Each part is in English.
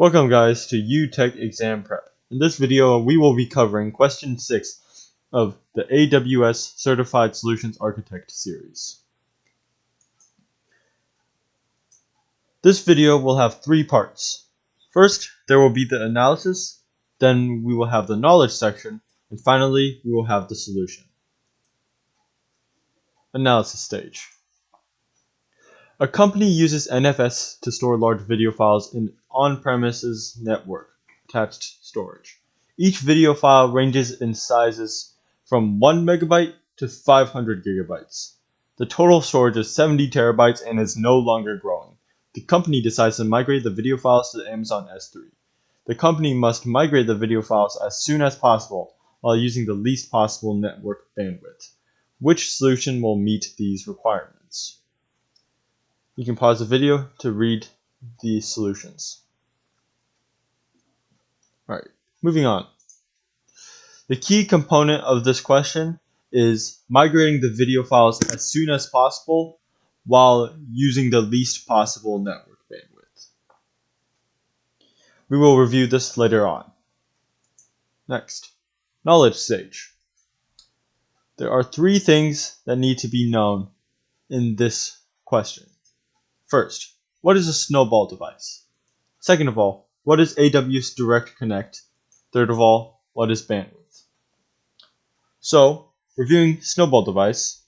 Welcome guys to UTech Exam Prep. In this video we will be covering question 6 of the AWS Certified Solutions Architect series. This video will have 3 parts. First, there will be the analysis, then we will have the knowledge section, and finally we will have the solution. Analysis stage. A company uses NFS to store large video files in on-premises network attached storage. Each video file ranges in sizes from 1 megabyte to 500 gigabytes. The total storage is 70 terabytes and is no longer growing. The company decides to migrate the video files to Amazon S3. The company must migrate the video files as soon as possible while using the least possible network bandwidth. Which solution will meet these requirements? You can pause the video to read the solutions. Alright, moving on. The key component of this question is migrating the video files as soon as possible while using the least possible network bandwidth. We will review this later on. Next, knowledge stage. There are 3 things that need to be known in this question. First, what is a snowball device? Second of all, what is AWS Direct Connect? Third of all, what is bandwidth? So, reviewing snowball device.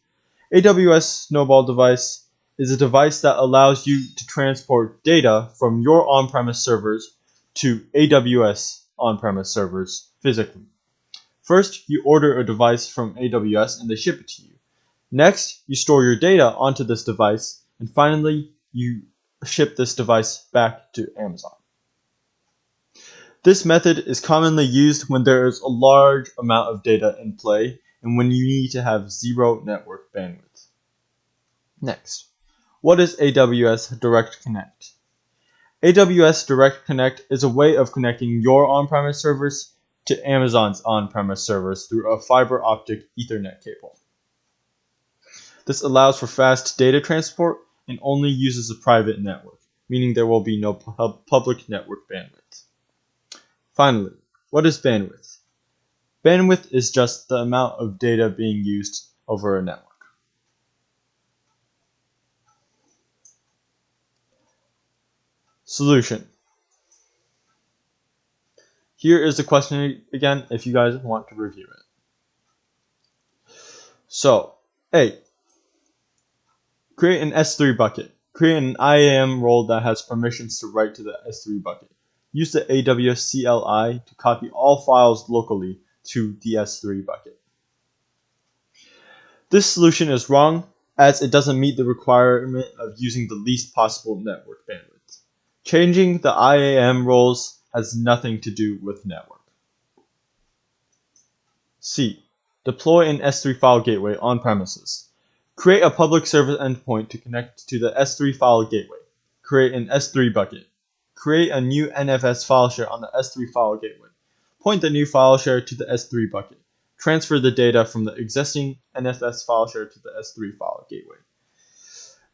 AWS snowball device is a device that allows you to transport data from your on-premise servers to AWS on-premise servers physically. First, you order a device from AWS and they ship it to you. Next, you store your data onto this device, and finally, you ship this device back to Amazon. This method is commonly used when there is a large amount of data in play and when you need to have zero network bandwidth. Next, what is AWS Direct Connect? AWS Direct Connect is a way of connecting your on-premise servers to Amazon's on-premise servers through a fiber optic Ethernet cable. This allows for fast data transport and only uses a private network, meaning there will be no public network bandwidth. Finally, what is bandwidth? Bandwidth is just the amount of data being used over a network. Solution. Here is the question again if you guys want to review it. So, A. Create an S3 bucket. Create an IAM role that has permissions to write to the S3 bucket. Use the AWS CLI to copy all files locally to the S3 bucket. This solution is wrong as it doesn't meet the requirement of using the least possible network bandwidth. Changing the IAM roles has nothing to do with network. C. Deploy an S3 file gateway on premises. Create a public service endpoint to connect to the S3 file gateway. Create an S3 bucket. Create a new NFS file share on the S3 file gateway. Point the new file share to the S3 bucket. Transfer the data from the existing NFS file share to the S3 file gateway.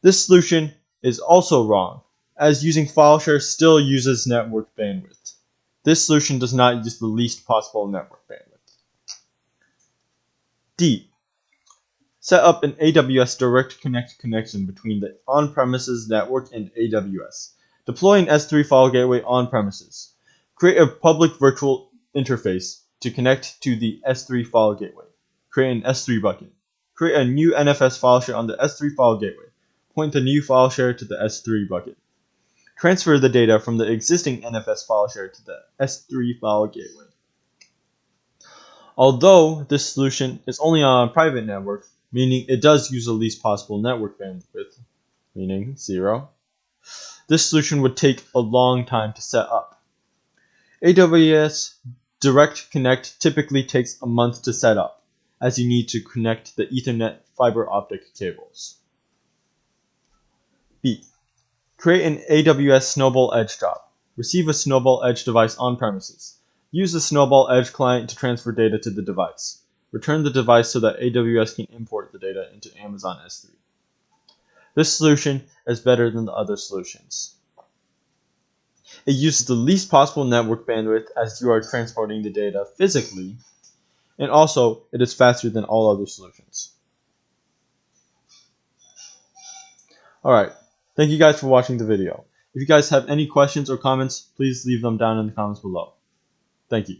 This solution is also wrong, as using file share still uses network bandwidth. This solution does not use the least possible network bandwidth. D. Set up an AWS Direct Connect connection between the on-premises network and AWS. Deploy an S3 file gateway on-premises. Create a public virtual interface to connect to the S3 file gateway. Create an S3 bucket. Create a new NFS file share on the S3 file gateway. Point the new file share to the S3 bucket. Transfer the data from the existing NFS file share to the S3 file gateway. Although this solution is only on a private network, meaning it does use the least possible network bandwidth, meaning 0, this solution would take a long time to set up. AWS Direct Connect typically takes a month to set up, as you need to connect the Ethernet fiber optic cables. B. Create an AWS Snowball Edge job. Receive a Snowball Edge device on premises. Use the Snowball Edge client to transfer data to the device. Return the device so that AWS can import the data into Amazon S3. This solution is better than the other solutions. It uses the least possible network bandwidth as you are transporting the data physically, and also it is faster than all other solutions. Alright, thank you guys for watching the video. If you guys have any questions or comments, please leave them down in the comments below. Thank you.